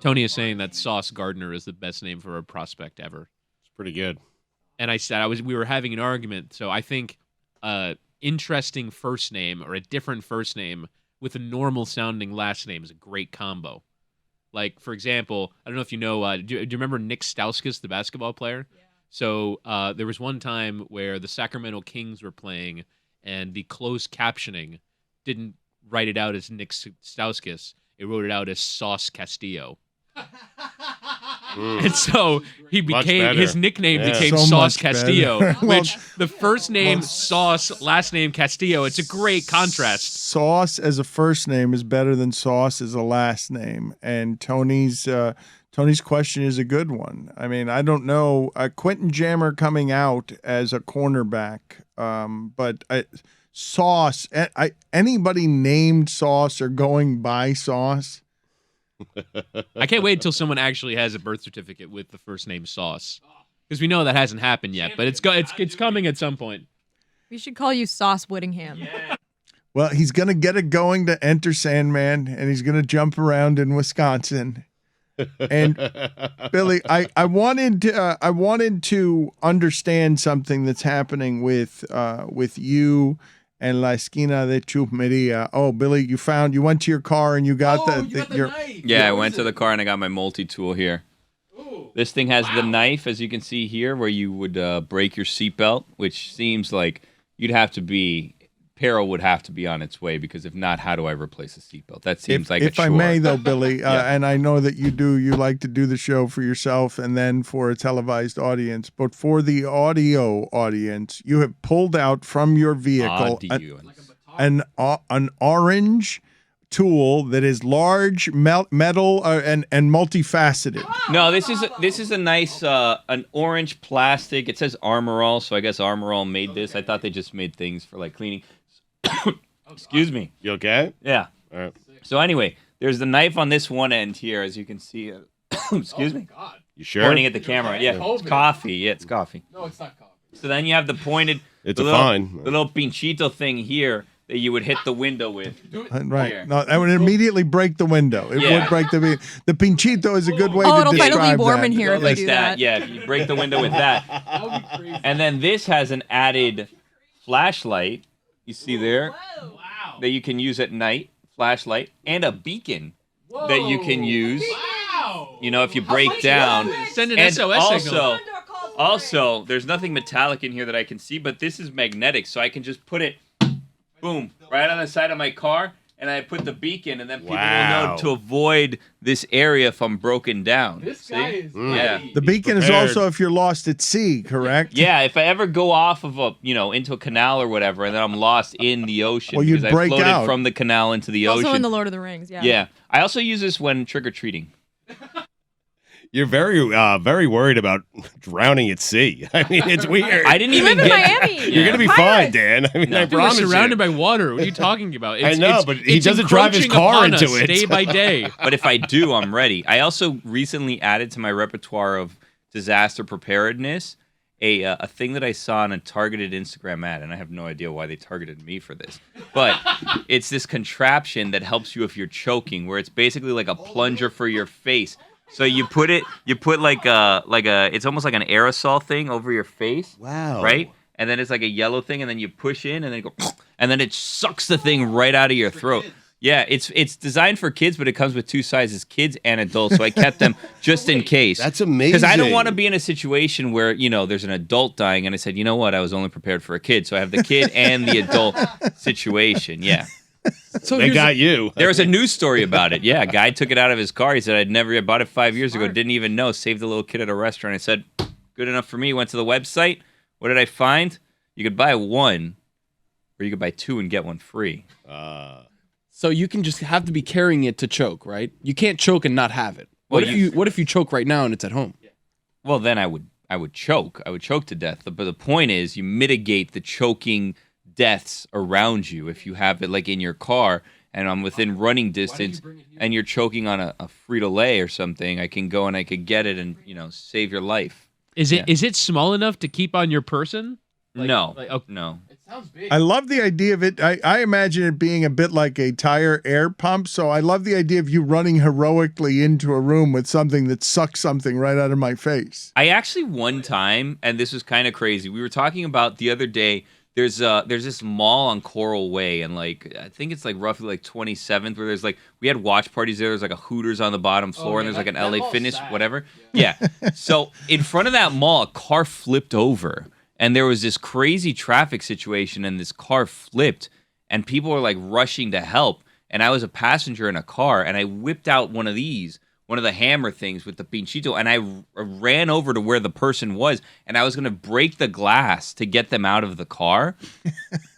Tony is saying that Sauce Gardner is the best name for a prospect ever. It's pretty good. And I said we were having an argument, so I think interesting first name or a different first name with a normal sounding last name is a great combo. Like, for example, I don't know if you know, do you remember Nick Stauskas, the basketball player? Yeah. So there was one time where the Sacramento Kings were playing and the closed captioning didn't write it out as Nick Stauskas. It wrote it out as Sauce Castillo. And so his nickname became So Sauce much Castillo, better. which the first name Sauce, last name Castillo. It's a great contrast. Sauce as a first name is better than Sauce as a last name. And Tony's question is a good one. I mean, I don't know. Quentin Jammer coming out as a cornerback, but Sauce, anybody named Sauce or going by Sauce? I can't wait until someone actually has a birth certificate with the first name Sauce, because we know that hasn't happened yet, but it's coming at some point. We should call you Sauce Whittingham. Yeah. Well, he's going to get it going to Enter Sandman, and he's going to jump around in Wisconsin. And Billy, I wanted to understand something that's happening with you and La Esquina de Chumeria. Oh, Billy, you went to your car and you got your knife. Yeah, I went to the car and I got my multi-tool here. Ooh, this thing has the knife, as you can see here, where you would break your seatbelt, which seems like peril would have to be on its way, because if not, how do I replace a seatbelt? That seems like a chore. If I may, though, Billy, and I know that you like to do the show for yourself and then for a televised audience, but for the audio audience, you have pulled out from your vehicle an orange tool that is large, metal, and multifaceted. No, this is a nice an orange plastic. It says Armor All, so I guess Armor All made this. I thought they just made things for like cleaning. Excuse me. You okay? Yeah. All right. So anyway, there's the knife on this one end here, as you can see. Excuse me. God. You sure? Pointing at the camera. Yeah, it's coffee. Yeah, it's coffee. No, it's not coffee. So then you have the pointed. It's the fine. The little pinchito thing here that you would hit the window with. Right. Here. No, I would immediately break the window. It would break the pinchito is a good way to it'll describe finally be warm that. in here if like you do that. Yeah, if you break the window with that. That would be crazy. And then this has an added flashlight. You see there? Wow. That you can use at night, flashlight, and a beacon that you can use. Wow. You know, if you break down. Send an And SOS signal. also, there's nothing metallic in here that I can see, but this is magnetic, so I can just put it, boom, right on the side of my car, and I put the beacon, and then people will know to avoid this area if I'm broken down. This guy is The beacon is also if you're lost at sea, correct? Yeah, if I ever go off of into a canal or whatever, and then I'm lost in the ocean, Well, you'd because I break floated out. from the canal into the ocean. Also in the Lord of the Rings, yeah. Yeah, I also use this when trick-or-treating. You're very worried about drowning at sea. I mean, it's weird. I didn't You even live in get. Miami. You're gonna be fine, Dan. I mean, I We're promise surrounded you. by water. What are you talking about? I know, but he doesn't drive his encroaching car upon into us it. day by day. But if I do, I'm ready. I also recently added to my repertoire of disaster preparedness a thing that I saw on a targeted Instagram ad, and I have no idea why they targeted me for this. But it's this contraption that helps you if you're choking, where it's basically like a plunger for your face. So you put like a it's almost like an aerosol thing over your face. Wow. Right? And then it's like a yellow thing, and then you push in, and then you go, and then it sucks the thing right out of your throat. Yeah, it's designed for kids, but it comes with two sizes, kids and adults. So I kept them just in case. That's amazing. Because I don't want to be in a situation where, there's an adult dying, and I said, you know what, I was only prepared for a kid. So I have the kid and the adult situation. Yeah. So They got you. There was a news story about it. Yeah, a guy took it out of his car. He said, I bought it 5 years ago, didn't even know, saved a little kid at a restaurant. I said, good enough for me. Went to the website. What did I find? You could buy one, or you could buy two and get one free. So you can just have to be carrying it to choke, right? You can't choke and not have it. What if you choke right now and it's at home? Well, then I would choke. I would choke to death. But the point is, you mitigate the choking deaths around you if you have it like in your car and I'm within running distance and you're choking on a Frito-Lay or something. I can go and I could get it and save your life. Is it small enough to keep on your person? No. Like, oh, No. I love the idea of it. I imagine it being a bit like a tire air pump. So I love the idea of you running heroically into a room with something that sucks something right out of my face. I actually one time, and this was kind of crazy. We were talking about the other day. There's this mall on Coral Way, and like I think it's like roughly like 27th, where there's like we had watch parties there. There's like a Hooters on the bottom floor, and there's like an LA Fitness, whatever. Yeah. So in front of that mall, a car flipped over, and there was this crazy traffic situation, and this car flipped, and people were like rushing to help, and I was a passenger in a car, and I whipped out one of the hammer things with the pinchito, and I ran over to where the person was, and I was going to break the glass to get them out of the car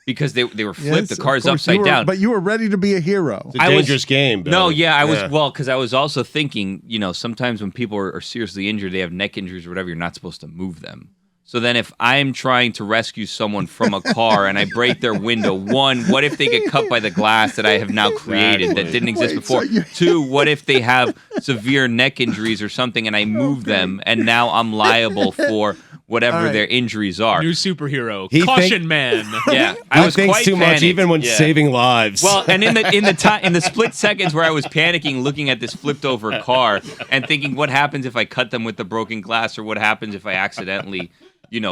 because they were flipped. Yes, the car's of course upside down. But you were ready to be a hero. It's a dangerous game, Billy. No, yeah, I was, well, because I was also thinking, sometimes when people are seriously injured, they have neck injuries or whatever, you're not supposed to move them. So then if I'm trying to rescue someone from a car and I break their window, one, what if they get cut by the glass that I have now created that didn't exist before? Two, what if they have severe neck injuries or something and I move them and now I'm liable for whatever their injuries are? New superhero. He Caution man. Yeah, I I was think quite too much, panicked. even when Yeah. saving lives. Well, and in the split seconds where I was panicking, looking at this flipped over car and thinking, what happens if I cut them with the broken glass, or what happens if I accidentally,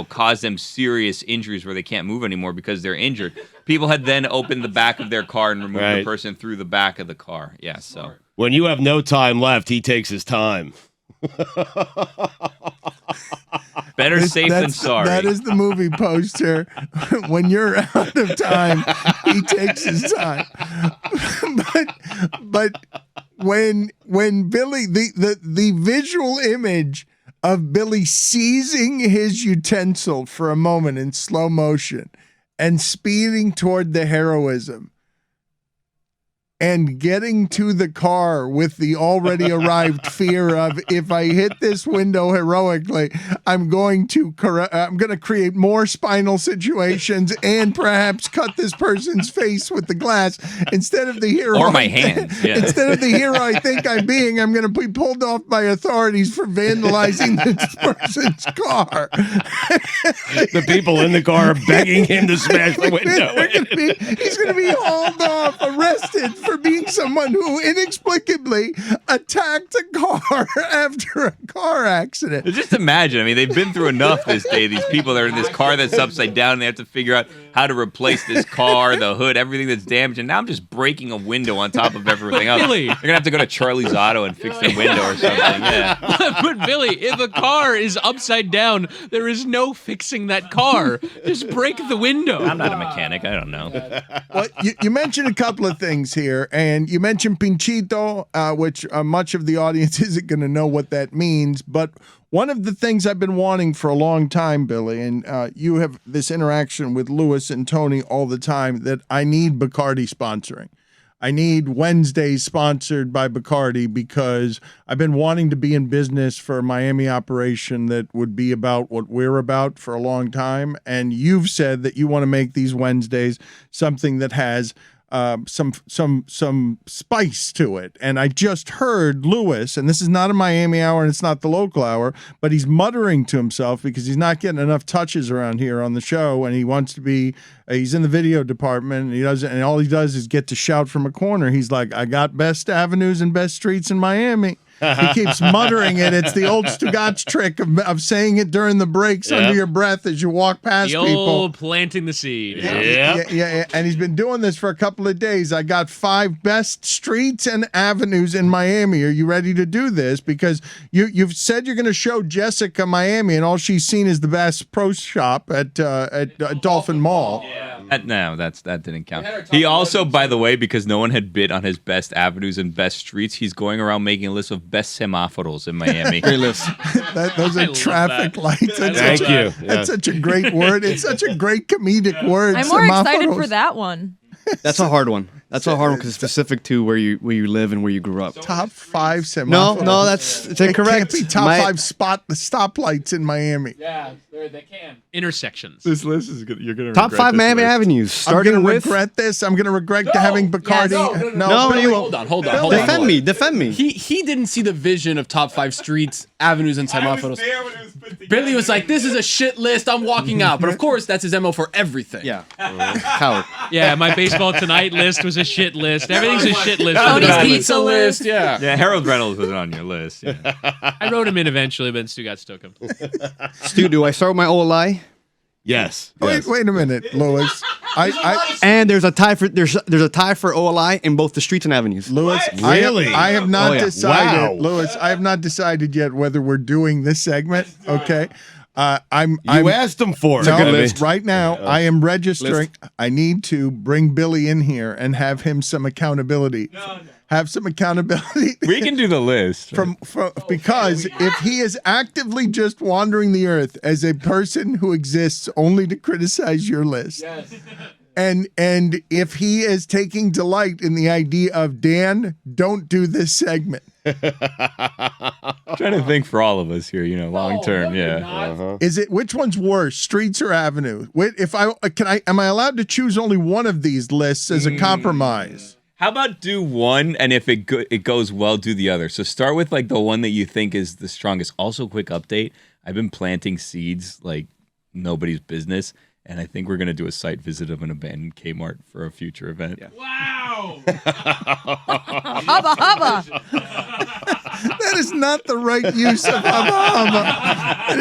cause them serious injuries where they can't move anymore because they're injured. People had then opened the back of their car and removed the person through the back of the car. Yeah, so when you have no time left, he takes his time. better safe than sorry. That is the movie poster. When you're out of time, he takes his time. but when Billy, the visual image of Billy seizing his utensil for a moment in slow motion and speeding toward the heroism and getting to the car with the already arrived fear of, if I hit this window heroically, I'm going to create more spinal situations and perhaps cut this person's face with the glass instead of the hero. Or my hands. Yeah. Instead of the hero I think I'm being, I'm going to be pulled off by authorities for vandalizing this person's car. The people in the car are begging him to smash the window. He's going to be hauled off, arrested for being someone who inexplicably attacked a car after a car accident. Just imagine. I mean, they've been through enough this day. These people that are in this car that's upside down, and they have to figure out how to replace this car, the hood, everything that's damaged. And now I'm just breaking a window on top of everything else. Billy. They're going to have to go to Charlie's Auto and fix the window or something. Yeah. But Billy, if a car is upside down, there is no fixing that car. Just break the window. I'm not a mechanic. I don't know. Well, you mentioned a couple of things here, and you mentioned pinchito, which much of the audience isn't going to know what that means. But one of the things I've been wanting for a long time, Billy, and you have this interaction with Lewis and Tony all the time, that I need Bacardi sponsoring. I need Wednesdays sponsored by Bacardi because I've been wanting to be in business for a Miami operation that would be about what we're about for a long time. And you've said that you want to make these Wednesdays something that has some spice to it. And I just heard Lewis, and this is not a Miami hour and it's not the local hour, but he's muttering to himself because he's not getting enough touches around here on the show, and he wants to be he's in the video department, and all he does is get to shout from a corner. He's like, I got best avenues and best streets in Miami. He keeps muttering it. It's the old Stugotz trick of saying it during the breaks under your breath as you walk past The people. old planting the seed. Yeah. And he's been doing this for a couple of days. I got 5 best streets and avenues in Miami. Are you ready to do this? Because you've said you're going to show Jessica Miami, and all she's seen is the Bass Pro Shop at Dolphin Mall. No, that didn't count. He also, by the way, because no one had bid on his best avenues and best streets, he's going around making a list of best semáforos in Miami. Great list. Those I are love traffic that. lights. Thank you. That's such a great word. It's such a great comedic word. I'm more excited semáforos. for that one. That's a hard one. That's a hard one because it's specific to where you live and where you grew up. Top 5 Semáforos. No, it's It incorrect. can't be top 5 stoplights in Miami. Yeah, they can. Intersections. This list is good. You're gonna Top regret 5 this Miami list. Avenues, I'm starting gonna with. regret this. I'm gonna regret having Bacardi. No, Billy, you won't. Hold on. Defend me. He didn't see the vision of top 5 streets, avenues, and Semáforos. Billy was like, "This is a shit list. I'm walking out." But of course, that's his MO for everything. Yeah. Coward. Yeah, my baseball tonight list was a shit list. Everything's a shit list. Tony's Everybody- pizza list. Yeah. Yeah, Harold Reynolds was on your list. Yeah. I wrote him in eventually, but Stugotz took him. Stu, do I start with my OLI? Yes. Wait a minute, Louis. And there's a tie for OLI in both the streets and avenues. Louis, Really? I have not Oh, yeah. decided. Wow. Louis, I have not decided yet whether we're doing this segment. Okay, I'm You asked him for it. no, good list. right now I am registering. I need to bring Billy in here and have him some accountability. Have some accountability. We can do the list. from because if he is actively just wandering the earth as a person who exists only to criticize your list. And if he is taking delight in the idea of Dan, don't do this segment. I'm trying to think for all of us here, long term. Yeah. Is it which one's worse, streets or avenue? If am I allowed to choose only one of these lists as a compromise? How about do one, and if it goes well, do the other. So start with like the one that you think is the strongest. Also, quick update: I've been planting seeds like nobody's business, and I think we're gonna do a site visit of an abandoned Kmart for a future event. Yeah. Wow. Hubba hubba. That is not the right use of hubba.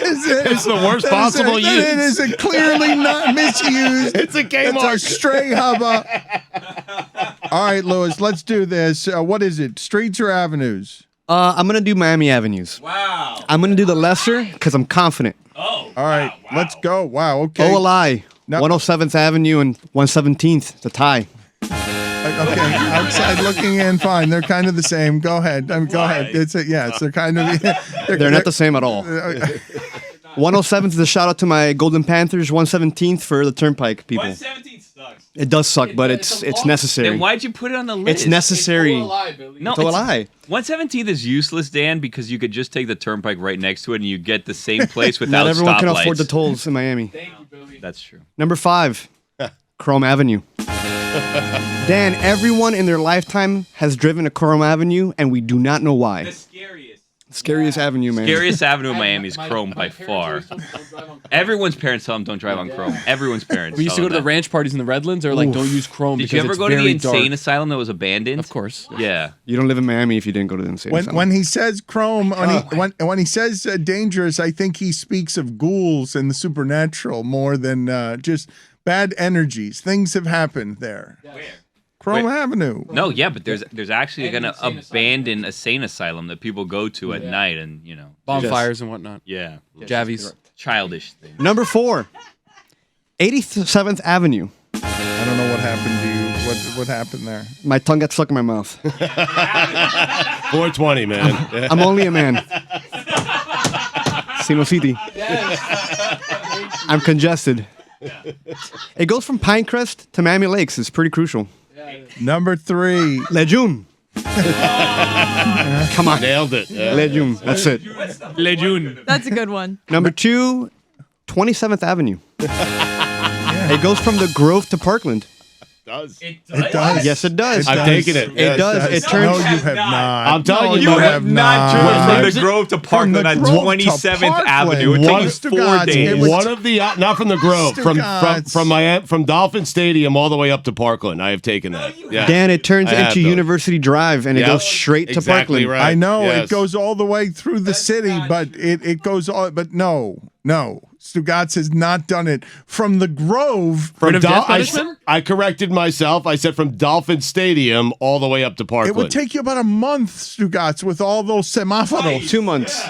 It's the worst possible use. It is a clearly not misused. It's a It's a Kmart. stray hubba. All right, Louis, let's do this. What is it? Streets or avenues? I'm gonna do Miami Avenues. Wow. I'm gonna do the lesser because I'm confident. All right, let's go. Wow, okay. OLI, No. 107th Avenue and 117th, the tie. Okay, outside looking in, fine. They're kind of the same. Go ahead. Go ahead. Yes, they're kind of. They're not the same at all. 107th is a shout out to my Golden Panthers. 117th for the Turnpike people. 117 sucks. It does suck, but it's necessary. Then why'd you put it on the list? It's necessary. No, It's OLI. 117th is useless, Dan, because you could just take the turnpike right next to it and you get the same place without Not everyone can stoplights. afford the tolls in Miami. That's true. Number 5, Chrome Avenue. Dan, everyone in their lifetime has driven a Chrome Avenue, and we do not know why. Scariest avenue, man. Scariest avenue in Miami is Chrome by far. Everyone's parents tell them don't drive on Chrome. Everyone's parents. We used to tell go to the them ranch parties in the Redlands. They're like, don't use Chrome that. Did because you ever it's go to the very insane dark. asylum that was abandoned? Of course. Yeah. You don't live in Miami if you didn't go to the insane asylum. When he says chrome, when he says dangerous, I think he speaks of ghouls and the supernatural more than just bad energies. Things have happened there. Where? Chrome Avenue. No, yeah, but there's actually an abandoned insane asylum that people go to at night, and Bonfires and whatnot. yeah, Javies. childish things. Number 4, 87th Avenue. I don't know what happened to you. What happened there? My tongue got stuck in my mouth. 420, man. I'm only a man. Sino City. I'm congested. It goes from Pinecrest to Miami Lakes. It's pretty crucial. Number 3. Lejeune. Come on. Nailed it. Lejeune. That's it. Lejeune. That's a good one. Number 2, 27th Avenue. It goes from the Grove to Parkland. It does. Yes, it does. I'm taking it. It does. It turns. No, you have not. I'm telling you, No, you have not driven Where from the Grove to Parkland on the Grove to 27th Avenue. It Parkland. took you Stugotz, 4 days. it was- One of the not from the Grove, Stugotz. from Dolphin Stadium all the way up to Parkland. I have taken that. Yeah. Dan, it turns I have into those. University Drive and it Yep. goes straight to Exactly Parkland. right. I know Yes. it goes all the way through the city, but it goes all. But no. Stugotz has not done it from the Grove. From of death punishment? I corrected myself. I said from Dolphin Stadium all the way up to Parkland. It would take you about a month, Stugotz, with all those semáforos. 2 months.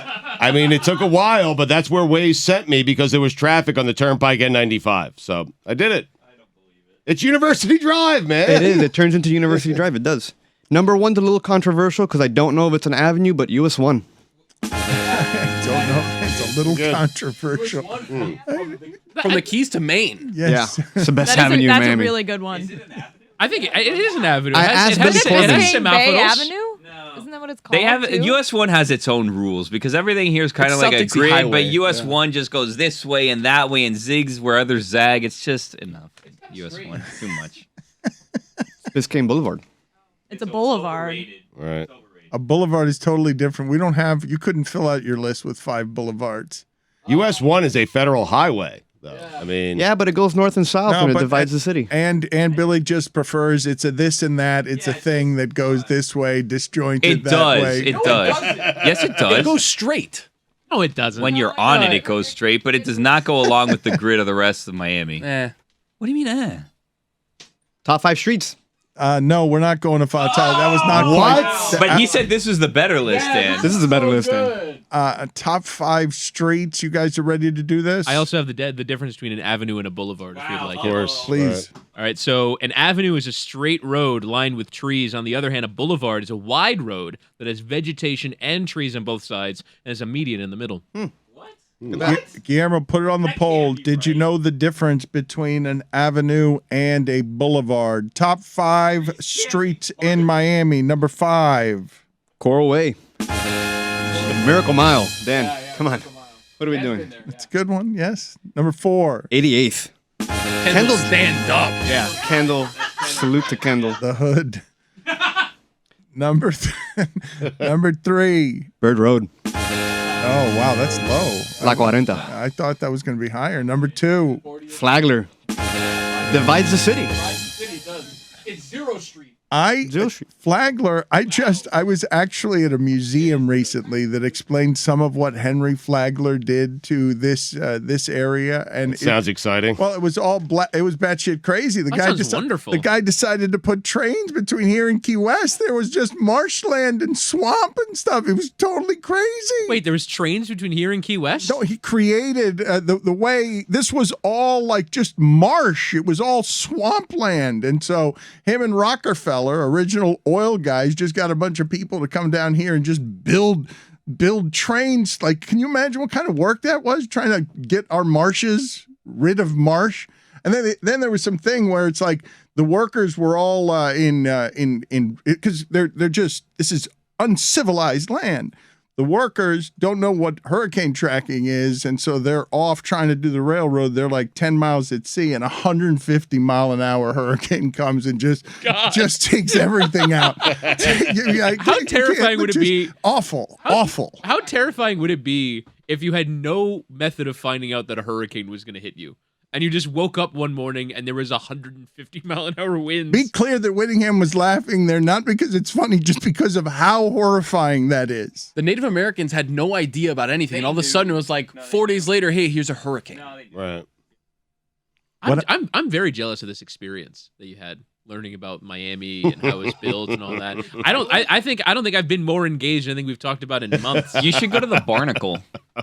I mean, it took a while, but that's where Waze sent me because there was traffic on the Turnpike N95. So I did it. I don't believe it. It's University Drive, man. It is. It turns into University Drive. It does. Number 1's a little controversial because I don't know if it's an avenue, but US 1. I don't know. It's a little controversial. From the Keys to Maine. Yes. Yeah. It's the best That is avenue in that's a Miami. really good one. I think it is an avenue. I asked Billy Corbin. it has Biscayne Bay Semáforos. Avenue? Isn't that what it's called? They have too? US 1 has its own rules because everything here is kind of It's like a Celtics grid, highway, but US yeah. 1 just goes this way and that way and zigs where others zag. It's just enough. US 1 too much. Biscayne Boulevard. It's a boulevard. Right. A boulevard is totally different. We don't have. You couldn't fill out your list with 5 boulevards. US 1 is a federal highway, though. I mean, Yeah, but it goes north and south and it divides the city. And Billy just prefers it's a this and that. It's a thing that goes this way, disjointed It that does. way. It does. Yes, it does. It goes straight. No, it doesn't. When you're on it, it goes straight, but it does not go along with the grid of the rest of Miami. What do you mean, Top 5 streets. No, we're not going to Fatah. That was not What? But he said this was the better list, Dan. This is a better list, Dan. top 5 streets. You guys are ready to do this? I also have the difference between an avenue and a boulevard, if you'd like. of course. Please. All right, so an avenue is a straight road lined with trees. On the other hand, a boulevard is a wide road that has vegetation and trees on both sides and has a median in the middle. Guillermo, put it on the poll. Did you know the difference between an avenue and a boulevard? Top 5 streets in Miami. Number 5. Coral Way. The Miracle Mile. Dan, come on. What are we doing? It's a good one. Yes. Number 4. 88th. Kendall, stand up. Yeah. Kendall. Salute to Kendall. The Hood. Number 3. Bird Road. Oh, wow, that's low. La Cuarenta. I thought that was going to be higher. Number 2. Flagler. Divides the city. It's Zero Street. Zero Street. Flagler, I was actually at a museum recently that explained some of what Henry Flagler did to this area, and Sounds exciting. well, it was all black. It was batshit crazy. That sounds wonderful. The guy decided to put trains between here and Key West. There was just marshland and swamp and stuff. It was totally crazy. Wait, there was trains between here and Key West? No, he created the way this was all like just marsh. It was all swampland, and so him and Rockefeller, original oil guys, just got a bunch of people to come down here and just build trains. Like, can you imagine what kind of work that was? Trying to get our marshes rid of marsh, and then there was some thing where it's like the workers were all in because they're just, this is uncivilized land. The workers don't know what hurricane tracking is, and so they're off trying to do the railroad. They're like 10 miles at sea, and 150-mile-an-hour hurricane comes and just takes everything out. How terrifying would it be? Awful. How terrifying would it be if you had no method of finding out that a hurricane was going to hit you? And you just woke up one morning and there was 150-mile-an-hour winds. Be clear that Whittingham was laughing there, not because it's funny, just because of how horrifying that is. The Native Americans had no idea about anything, and all of a sudden it was like 4 days later, hey, here's a hurricane. Right. I'm very jealous of this experience that you had, learning about Miami and how it's built and all that. I don't think I've been more engaged than I think we've talked about in months. You should go to the Barnacle.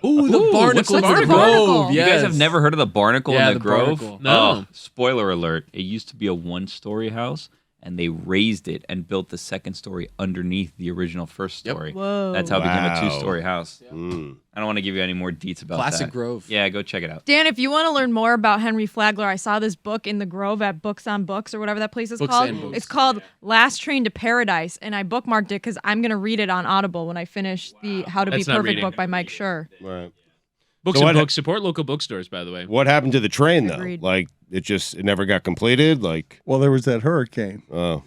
Ooh, the Barnacle in the Barnacle? Grove. You Yes. guys have never heard of the Barnacle Yeah, in the the Grove? Barnacle. No. Oh, spoiler alert. It used to be a 1-story house, and they raised it and built the second story underneath the original first story. Whoa. That's how it became Wow. a 2-story house. Mm. I don't want to give you any more deets about Classic that. Grove. Yeah, go check it out. Dan, if you want to learn more about Henry Flagler, I saw this book in the Grove at Books on Books or whatever that place is Books called. and Books. It's called Last Train to Paradise, and I bookmarked it because I'm going to read it on Audible when I finish the How to That's Be not Perfect reading. book by Mike Schur. Right. Books So and what- books. Support local bookstores, by the way. What happened to the train, though? Agreed. Like, it never got completed? Like, Well, there was that hurricane, oh.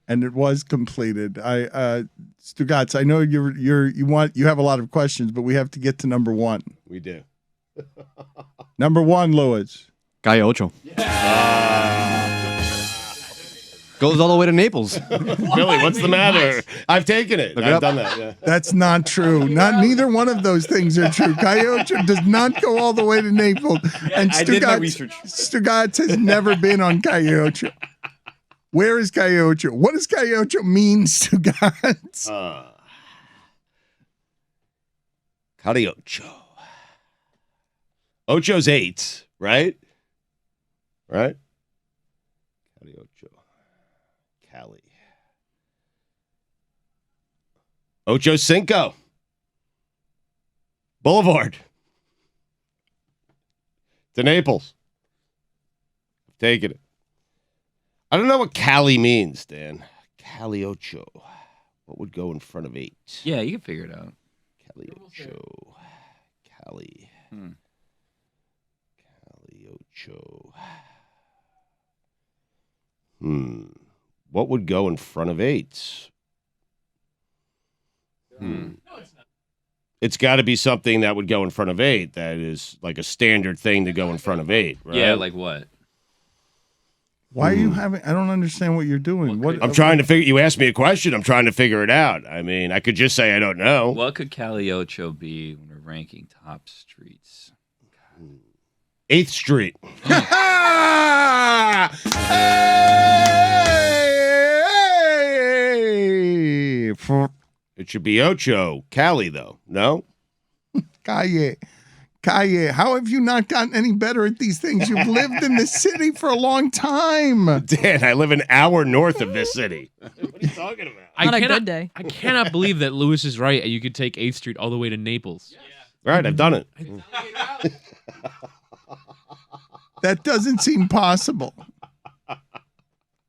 and it was completed. Stugotz, I know you have a lot of questions, but we have to get to number 1. We do. Number 1, Louis. Calle Ocho. Goes all the way to Naples. Billy, what's the matter? I've taken it. Look it I've up. done that. Yeah. That's not true. Neither one of those things are true. Coyote does not go all the way to Naples. And I did my Stugotz- research. Stugotz has never been on Coyote. Where is Coyote? What does Coyote mean, Stugotz? Cali Ocho. Ocho's 8, right? Right? Cali Ocho. Cali. Ocho Cinco. Boulevard. To Naples. Taking it. I don't know what Cali means, Dan. Cali Ocho. What would go in front of 8? Yeah, you can figure it out. Cali Ocho. Cali. Cali Ocho. What would go in front of 8? It's got to be something that would go in front of 8. That is like a standard thing to go in front of 8, right? Yeah, like what? Why are you having? I don't understand what you're doing. I'm trying to figure. You asked me a question. I'm trying to figure it out. I mean, I could just say I don't know. What could Cali Ocho be when we're ranking top streets? 8th Street. It should be Ocho. Cali, though. No? Calle. How have you not gotten any better at these things? You've lived in this city for a long time. Dan, I live an hour north of this city. What are you talking about? On a good day. I cannot believe that Lewis is right. You could take 8th Street all the way to Naples. Right, I've done it. That doesn't seem possible.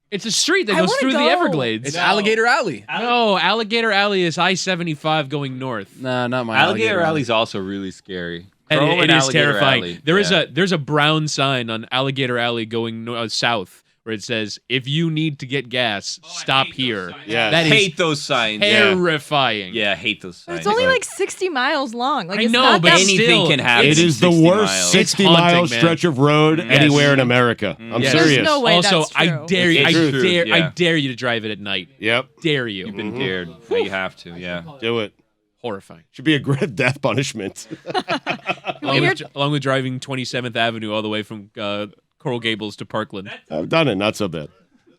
It's a street that I goes wanna through go. the Everglades. It's Alligator Alley. No, Alligator Alley is I-75 going north. Nah, not my Alligator Alley's also really scary. And Chrome it is Alligator terrifying. Alley. There's a brown sign on Alligator Alley going south where it says, "If you need to get gas, stop here." Yeah. That is hate those signs. terrifying. Yeah, I hate those signs. It's only like 60 miles long. Like I it's know, not but that anything still, can happen. It is the 60 worst miles. 60-mile haunting, man. stretch of road anywhere in America. I'm Yes. There's serious. no way Also, that's I true. dare you. It's true. Yeah. I dare you to drive it at night. Yep, Dare you. You've been dared. Now you have to. Yeah. do it. Horrifying. Should be a great death punishment. Along with driving 27th Avenue all the way from Coral Gables to Parkland. I've done it. Not so bad.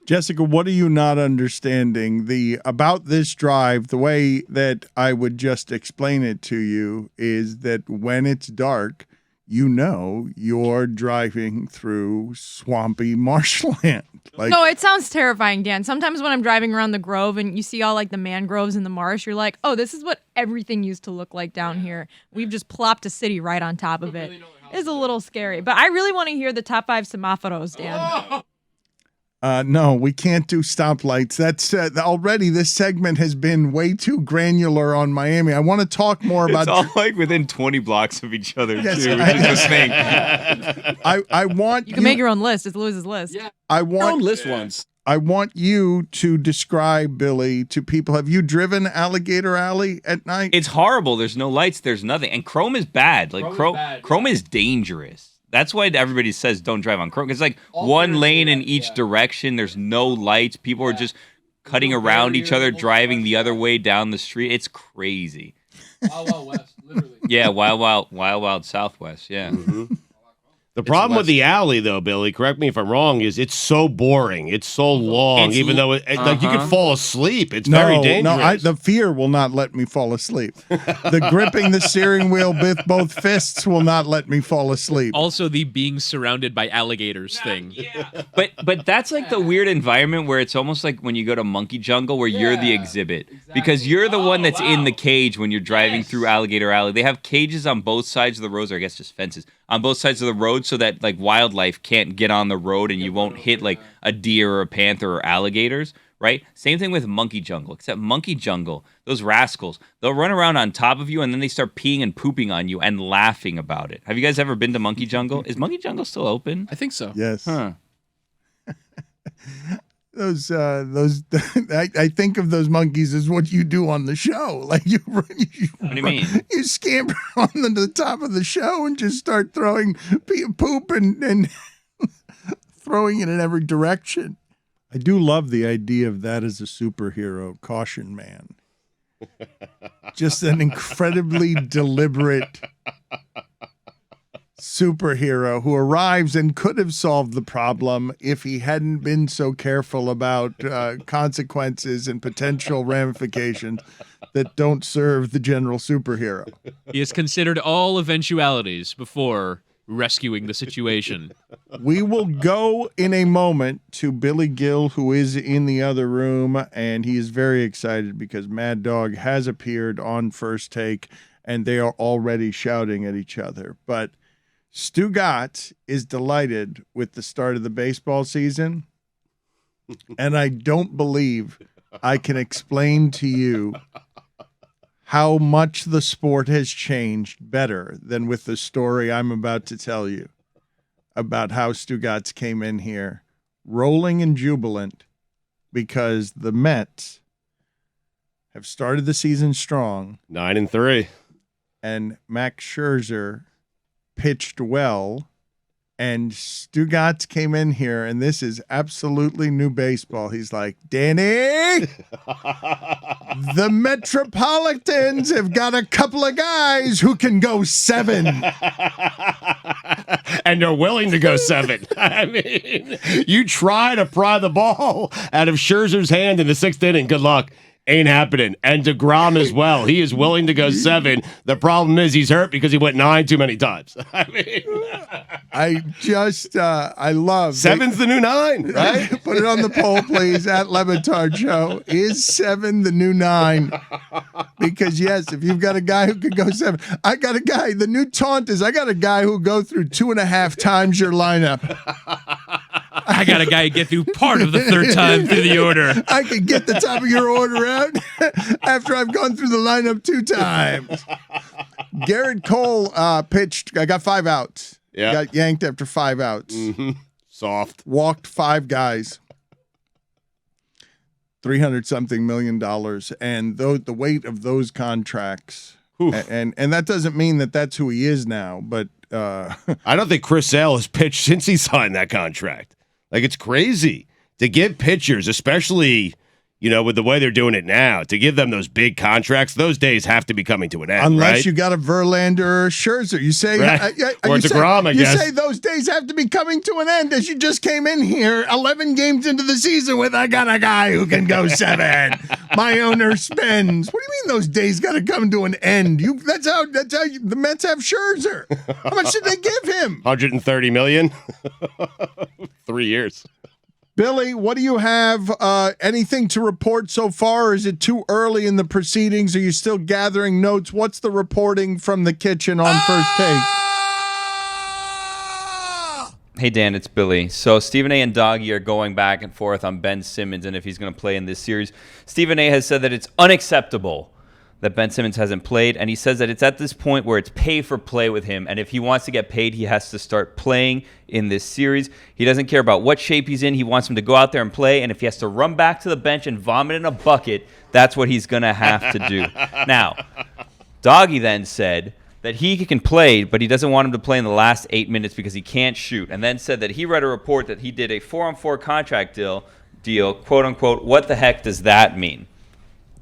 Jessica, what are you not understanding? About this drive, the way that I would just explain it to you is that when it's dark, you know you're driving through swampy marshland. No, it sounds terrifying, Dan. Sometimes when I'm driving around the Grove and you see all like the mangroves in the marsh, you're like, oh, this is what everything used to look like down here. We've just plopped a city right on top of it. It's a little scary. But I really want to hear the top 5 Semáforos, Dan. No, we can't do stoplights. That's already this segment has been way too granular on Miami. I want to talk more about. It's all like within 20 blocks of each other, Yes, too, which is the thing. I want You can make your own list. It's Lewis's list. Yeah. I Your own want list once. I want you to describe, Billy, to people. Have you driven Alligator Alley at night? It's horrible. There's no lights. There's nothing. And Chrome is bad. Like Chrome is bad, Chrome is dangerous. That's why everybody says don't drive on Chrome. It's like one lane in each direction. There's no lights. People are just cutting around each other, driving the other way down the street. It's crazy. Wild West, literally. Yeah, wild Southwest. Yeah. The problem with the alley, though, Billy, correct me if I'm wrong, is it's so boring. It's so long, It's even though like you could fall asleep. It's very dangerous. the fear will not let me fall asleep. The gripping the steering wheel with both fists will not let me fall asleep. Also, the being surrounded by alligators thing. But that's like the weird environment where it's almost like when you go to Monkey Jungle where you're the exhibit. Because you're the one that's in the cage when you're driving through Alligator Alley. They have cages on both sides of the roads, or I guess just fences, on both sides of the road so that like wildlife can't get on the road and you won't hit like a deer or a panther or alligators, right? Same thing with Monkey Jungle, except Monkey Jungle, those rascals, they'll run around on top of you and then they start peeing and pooping on you and laughing about it. Have you guys ever been to Monkey Jungle? Is Monkey Jungle still open? I think so. Yes. Huh. Those I think of those monkeys as what you do on the show. Like What do you mean? You scamper on the top of the show and just start throwing poop and throwing it in every direction. I do love the idea of that as a superhero, Caution Man. Just an incredibly deliberate superhero who arrives and could have solved the problem if he hadn't been so careful about consequences and potential ramifications that don't serve the general superhero. He has considered all eventualities before rescuing the situation. We will go in a moment to Billy Gill, who is in the other room, and he is very excited because Mad Dog has appeared on First Take, and they are already shouting at each other. But Stugotz is delighted with the start of the baseball season. And I don't believe I can explain to you how much the sport has changed better than with the story I'm about to tell you about how Stugotz came in here rolling and jubilant because the Mets have started the season strong. 9-3. And Max Scherzer pitched well. And Stugotz came in here, and this is absolutely new baseball. He's like, Danny, the Metropolitans have got a couple of guys who can go 7. And they're willing to go 7. I mean, you try to pry the ball out of Scherzer's hand in the 6th inning. Good luck. Ain't happening. And DeGrom as well. He is willing to go 7. The problem is he's hurt because he went 9 too many times. I mean, I love 7's the new 9, right? Put it on the poll, please, at LeBatard Show. Is 7 the new 9? Because, yes, if you've got a guy who could go 7, I got a guy, the new taunt is I got a guy who'll go through 2.5 times your lineup. I got a guy who get through part of the third time through the order. I could get the top of your order out after I've gone through the lineup 2 times. Garrett Cole pitched. I got 5 outs. Yeah. Got yanked after 5 outs. Mm-hmm. Soft. Walked 5 guys. $300-something million. And the weight of those contracts. And that doesn't mean that that's who he is now, but I don't think Chris Sale has pitched since he signed that contract. Like, it's crazy to give pitchers, especially, you know, with the way they're doing it now, to give them those big contracts. Those days have to be coming to an end, unless right? you got a Verlander or a Scherzer. You say, right. Or DeGrom, I guess. You say those days have to be coming to an end as you just came in here 11 games into the season with, I got a guy who can go 7. My owner spends. What do you mean those days got to come to an end? That's how the Mets have Scherzer. How much did they give him? $130 million. 3 years. Billy, what do you have? Anything to report so far? Or is it too early in the proceedings? Are you still gathering notes? What's the reporting from the kitchen on First Take? Hey, Dan, it's Billy. So Stephen A. and Doggy are going back and forth on Ben Simmons and if he's going to play in this series. Stephen A. has said that it's unacceptable that Ben Simmons hasn't played, and he says that it's at this point where it's pay for play with him, and if he wants to get paid, he has to start playing in this series. He doesn't care about what shape he's in. He wants him to go out there and play, and if he has to run back to the bench and vomit in a bucket, that's what he's going to have to do. Now, Doggy then said that he can play, but he doesn't want him to play in the last 8 minutes because he can't shoot, and then said that he read a report that he did a 4-on-4 contract deal, quote-unquote. What the heck does that mean?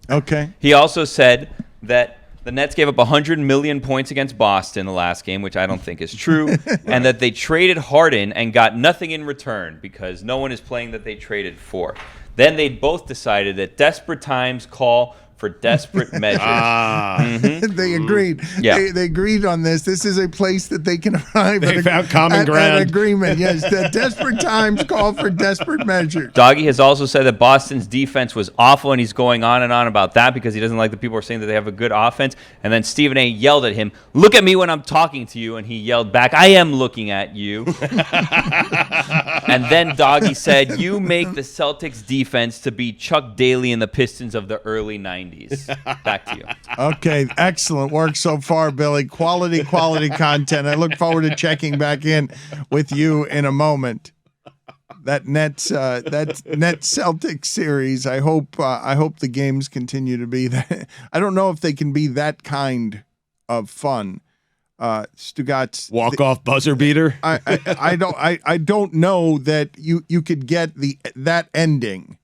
Okay. He also said that the Nets gave up 100 million points against Boston the last game, which I don't think is true, and that they traded Harden and got nothing in return because no one is playing that they traded for. Then they both decided that desperate times call for desperate measures. They agreed. Yeah. They agreed on this. This is a place that they can arrive They found common at ground. an agreement. Yes, the desperate times call for desperate measures. Doggy has also said that Boston's defense was awful, and he's going on and on about that because he doesn't like the people who are saying that they have a good offense. And then Stephen A. yelled at him, "Look at me when I'm talking to you," and he yelled back, "I am looking at you." And then Doggy said, "You make the Celtics defense to be Chuck Daly and the Pistons of the early 90s. Back to you. Okay, excellent work so far, Billy. Quality content. I look forward to checking back in with you in a moment. That Nets Celtics series. I hope the games continue to be that. I don't know if they can be that kind of fun. Stugotz, Walk-off buzzer beater. I don't know that you could get that ending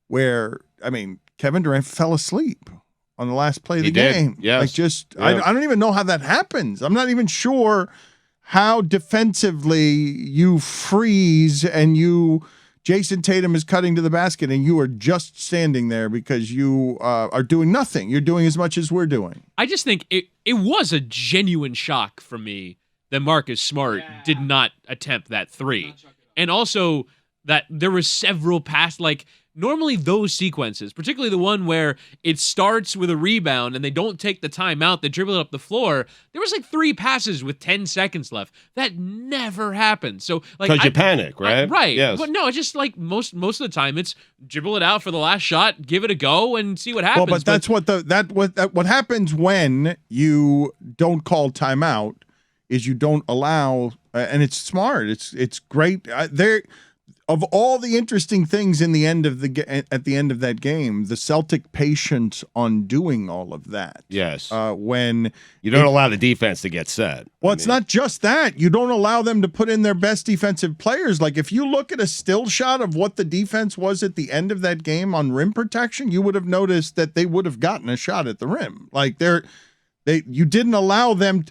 where, I mean, Kevin Durant fell asleep on the last play of the game. Yes. I don't even know how that happens. I'm not even sure how defensively you freeze and Jason Tatum is cutting to the basket and you are just standing there because you are doing nothing. You're doing as much as we're doing. I just think it was a genuine shock for me that Marcus Smart did not attempt that 3. And also that there were several passes, like normally those sequences, particularly the one where it starts with a rebound and they don't take the timeout, they dribble it up the floor. There was like 3 passes with 10 seconds left. That never happened. So like, Because you panic, right? Right. Yes. But no, it's just like most of the time, it's dribble it out for the last shot, give it a go, and see what happens. Well, but that's what happens when you don't call timeout is you don't allow, and it's smart. It's great. Of all the interesting things in the end of at the end of that game, the Celtic patience on doing all of that. Yes. When you don't allow the defense to get set. Well, it's not just that. You don't allow them to put in their best defensive players. Like if you look at a still shot of what the defense was at the end of that game on rim protection, you would have noticed that they would have gotten a shot at the rim. Like you didn't allow them.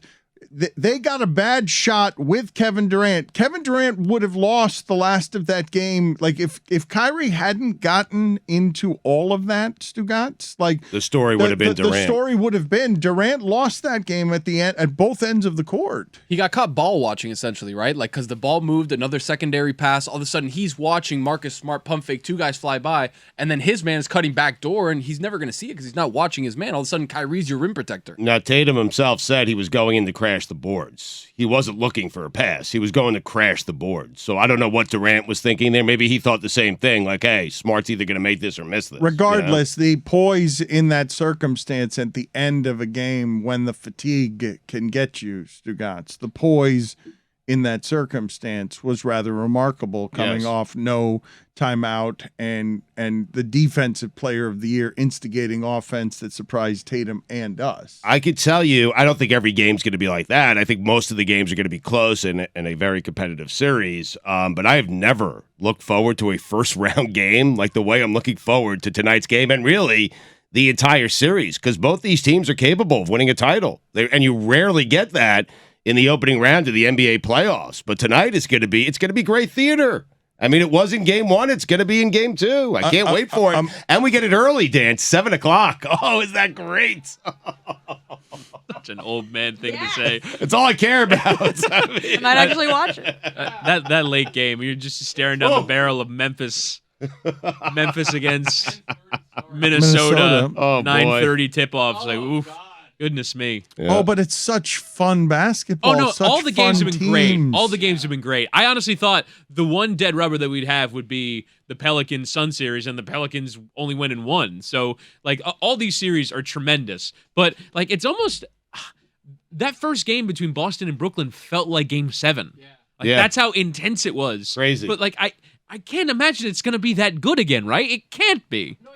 They got a bad shot with Kevin Durant. Kevin Durant would have lost the last of that game. Like if Kyrie hadn't gotten into all of that, Stugotz, like the story would have been Durant. The story would have been Durant lost that game at the end at both ends of the court. He got caught ball watching essentially, right? Like because the ball moved, another secondary pass. All of a sudden, he's watching Marcus Smart pump fake 2 guys fly by, and then his man is cutting back door, and he's never going to see it because he's not watching his man. All of a sudden, Kyrie's your rim protector. Now Tatum himself said he was going in to crash the boards. He wasn't looking for a pass. He was going to crash the boards. So I don't know what Durant was thinking there. Maybe he thought the same thing, like, hey, Smart's either going to make this or miss this. Regardless, the poise in that circumstance at the end of a game when the fatigue can get you, Stugotz, the poise in that circumstance was rather remarkable, coming off no timeout and the defensive player of the year instigating offense that surprised Tatum and us. I could tell you, I don't think every game's going to be like that. I think most of the games are going to be close in a very competitive series. But I have never looked forward to a first-round game like the way I'm looking forward to tonight's game and really the entire series because both these teams are capable of winning a title. And you rarely get that in the opening round of the NBA playoffs. But tonight it's going to be great theater. I mean, it was in game 1. It's going to be in game 2. I can't wait for it. And we get it early, Dan, 7 o'clock. Oh, is that great? Such an old man thing to say. It's all I care about. I might actually watch it. That late game, you're just staring down the barrel of Memphis against Minnesota. Oh, 9:30 tip-offs. Like, oof. Goodness me. Yeah. Oh, but it's such fun basketball. Oh, no, all the games have been great. Teams. All the games have been great. I honestly thought the one dead rubber that we'd have would be the Pelicans-Sun series, and the Pelicans only win in 1. So, like, all these series are tremendous. But, like, it's almost... That first game between Boston and Brooklyn felt like Game 7. Yeah. Like, that's how intense it was. Crazy. But, like, I can't imagine it's going to be that good again, right? It can't be. No,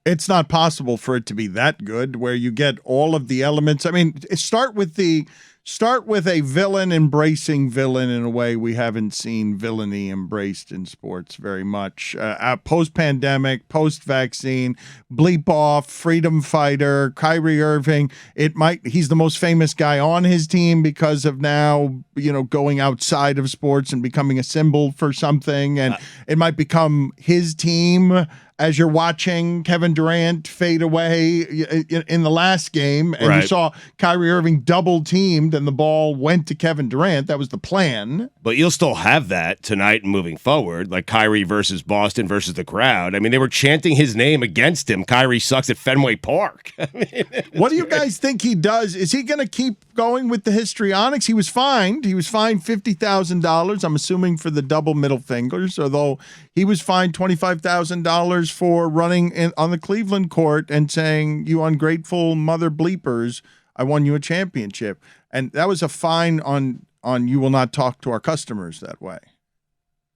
it's not possible for it to be that good where you get all of the elements. I mean, start with a villain embracing villain in a way we haven't seen villainy embraced in sports very much. Post-pandemic, post-vaccine, bleep off, freedom fighter, Kyrie Irving. He's the most famous guy on his team because of now, going outside of sports and becoming a symbol for something. And it might become his team as you're watching Kevin Durant fade away in the last game, and you saw Kyrie Irving double teamed and the ball went to Kevin Durant. That was the plan. But you'll still have that tonight and moving forward, like Kyrie versus Boston versus the crowd. I mean, they were chanting his name against him. Kyrie sucks at Fenway Park. I mean, what do you guys think he does? Is he going to keep going with the histrionics? He was fined. He was fined $50,000, I'm assuming, for the double middle fingers, although he was fined $25,000 for running on the Cleveland court and saying, "You ungrateful mother bleepers, I won you a championship." And that was a fine on you will not talk to our customers that way.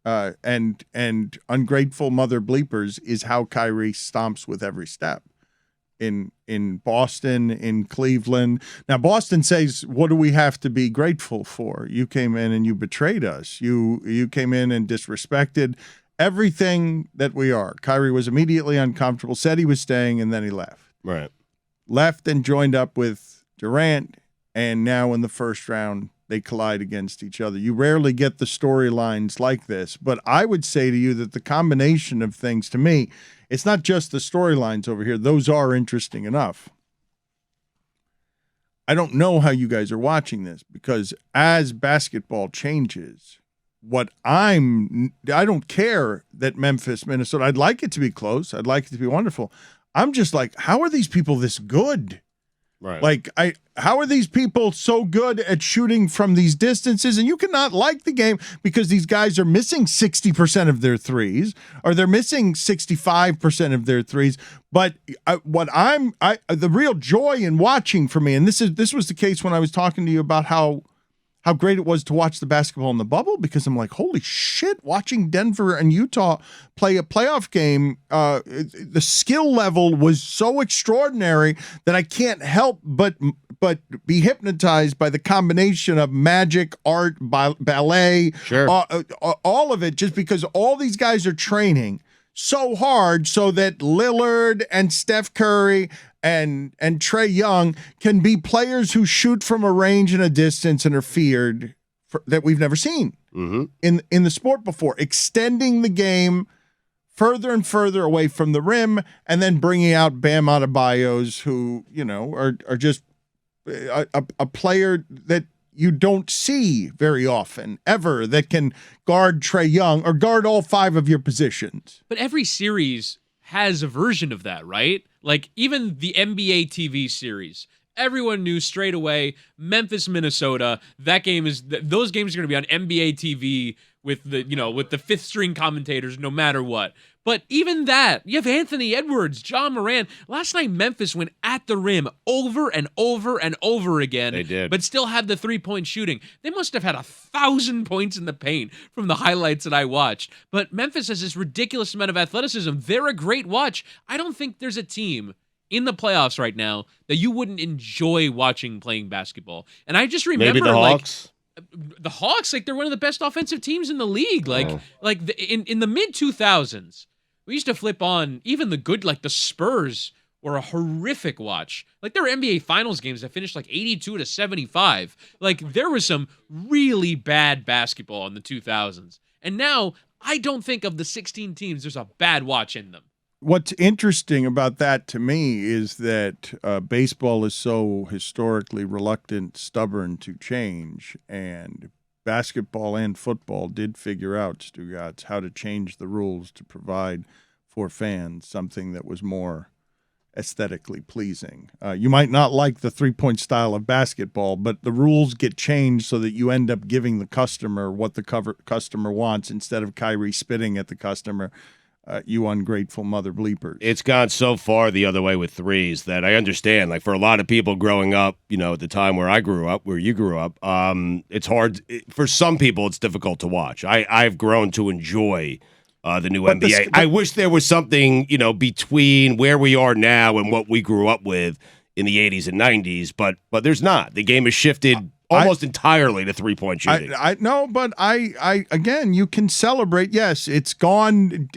And ungrateful mother bleepers is how Kyrie stomps with every step. In Boston, in Cleveland. Now, Boston says, what do we have to be grateful for? You came in and you betrayed us. You came in and disrespected everything that we are. Kyrie was immediately uncomfortable, said he was staying, and then he left. Right. Left and joined up with Durant, and now in the first round, they collide against each other. You rarely get the storylines like this, but I would say to you that the combination of things, to me, it's not just the storylines over here. Those are interesting enough. I don't know how you guys are watching this because as basketball changes, I don't care that Memphis, Minnesota, I'd like it to be close. I'd like it to be wonderful. I'm just like, how are these people this good? Right. Like, how are these people so good at shooting from these distances? And you cannot like the game because these guys are missing 60% of their threes, or they're missing 65% of their threes. But the real joy in watching for me, and this was the case when I was talking to you about how great it was to watch the basketball in the bubble, because I'm like, holy shit, watching Denver and Utah play a playoff game, the skill level was so extraordinary that I can't help but be hypnotized by the combination of magic, art, ballet, Sure. all of it, just because all these guys are training so hard so that Lillard and Steph Curry and Trae Young can be players who shoot from a range and a distance and are feared that we've never seen in the sport before, extending the game further and further away from the rim, and then bringing out Bam Adebayos, who are just a player that you don't see very often ever, that can guard Trae Young or guard all 5 of your positions. But every series has a version of that, right? Like even the NBA TV series, everyone knew straight away Memphis, Minnesota. Those games are going to be on NBA TV with the fifth string commentators, no matter what. But even that, you have Anthony Edwards, John Moran. Last night, Memphis went at the rim over and over and over again. They did. But still had the 3-point shooting. They must have had 1,000 points in the paint from the highlights that I watched. But Memphis has this ridiculous amount of athleticism. They're a great watch. I don't think there's a team in the playoffs right now that you wouldn't enjoy watching playing basketball. And I just remember, Maybe the Hawks. The Hawks, they're one of the best offensive teams in the league. In the mid 2000s, we used to flip on even the good, like the Spurs were a horrific watch. Like there were NBA Finals games that finished like 82-75. Like there was some really bad basketball in the 2000s. And now I don't think of the 16 teams there's a bad watch in them. What's interesting about that to me is that baseball is so historically reluctant, stubborn to change, and basketball and football did figure out, Stugotz, how to change the rules to provide for fans something that was more aesthetically pleasing. You might not like the three-point style of basketball, but the rules get changed so that you end up giving the customer what the customer wants instead of Kyrie spitting at the customer. You ungrateful mother bleepers. It's gone so far the other way with threes that I understand. Like for a lot of people growing up, at the time where I grew up, where you grew up, it's hard. For some people, it's difficult to watch. I've grown to enjoy the new NBA. I wish there was something, between where we are now and what we grew up with in the 80s and 90s, but there's not. The game has shifted almost entirely to three-point shooting. I know, but I again, you can celebrate. Yes, it's gone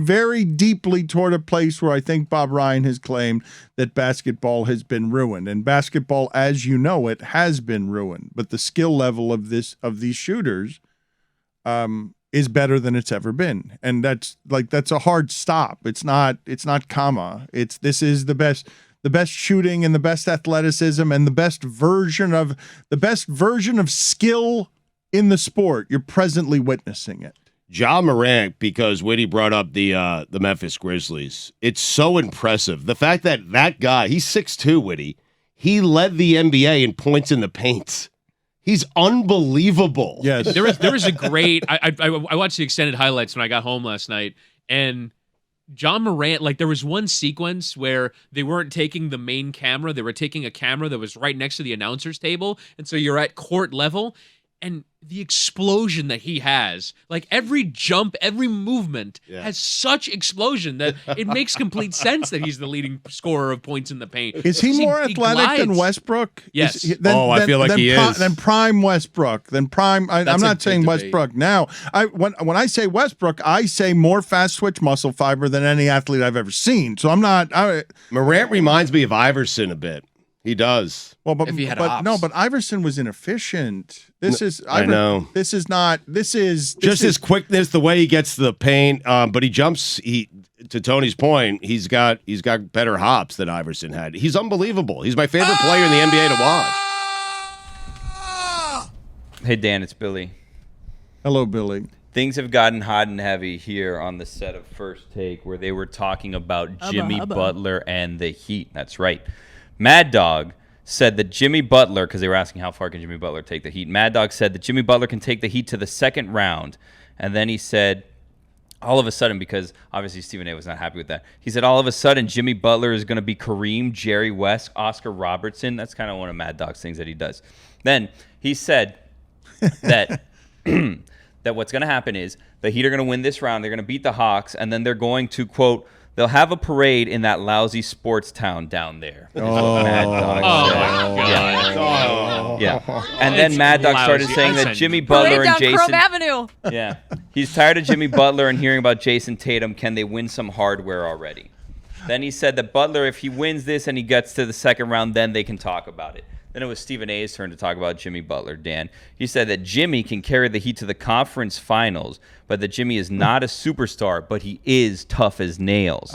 very deeply toward a place where I think Bob Ryan has claimed that basketball has been ruined, and basketball, as you know it, has been ruined. But the skill level of these shooters is better than it's ever been, and that's a hard stop. It's not comma. This is the best shooting and the best athleticism and the best version of skill in the sport. You're presently witnessing it. Ja Morant, because Whitty brought up the Memphis Grizzlies. It's so impressive. The fact that guy, he's 6'2", Whitty. He led the NBA in points in the paint. He's unbelievable. Yes. There was a great I watched the extended highlights when I got home last night, and John Morant, there was one sequence where they weren't taking the main camera. They were taking a camera that was right next to the announcer's table. And so you're at court level. And the explosion that he has, every jump, every movement has such explosion that it makes complete sense that he's the leading scorer of points in the paint. Is he more athletic than Westbrook? Yes. I feel like he is. Then prime Westbrook. Then prime. I'm not saying Westbrook now. When I say Westbrook, I say more fast switch muscle fiber than any athlete I've ever seen. So I'm not. Morant reminds me of Iverson a bit. He does. Well, but if he had but ops. but Iverson was inefficient. I know. This is Just his quickness, the way he gets to the paint, but he jumps. To Tony's point, he's got better hops than Iverson had. He's unbelievable. He's my favorite player in the NBA to watch. Hey Dan, it's Billy. Hello, Billy. Things have gotten hot and heavy here on the set of First Take, where they were talking about Jimmy Butler and the Heat. That's right. Mad Dog said that Jimmy Butler, because they were asking how far can Jimmy Butler take the Heat. Mad Dog said that Jimmy Butler can take the Heat to the second round. And then he said, all of a sudden, because obviously Stephen A was not happy with that, he said all of a sudden Jimmy Butler is going to be Kareem, Jerry West, Oscar Robertson. That's kind of one of Mad Dog's things that he does. Then he said that that what's going to happen is the Heat are going to win this round. They're going to beat the Hawks, and then they're going to, quote, they'll have a parade in that lousy sports town down there. Oh, Mad Dog my said. God. Yeah. And then It's Mad Dog started lousy. saying That's that a- Jimmy Parade Butler and down Jason. Chrome Avenue. Yeah. He's tired of Jimmy Butler and hearing about Jason Tatum. Can they win some hardware already? Then he said that Butler, if he wins this and he gets to the second round, then they can talk about it. Then it was Stephen A's turn to talk about Jimmy Butler, Dan. He said that Jimmy can carry the Heat to the conference finals, but that Jimmy is not a superstar, but he is tough as nails.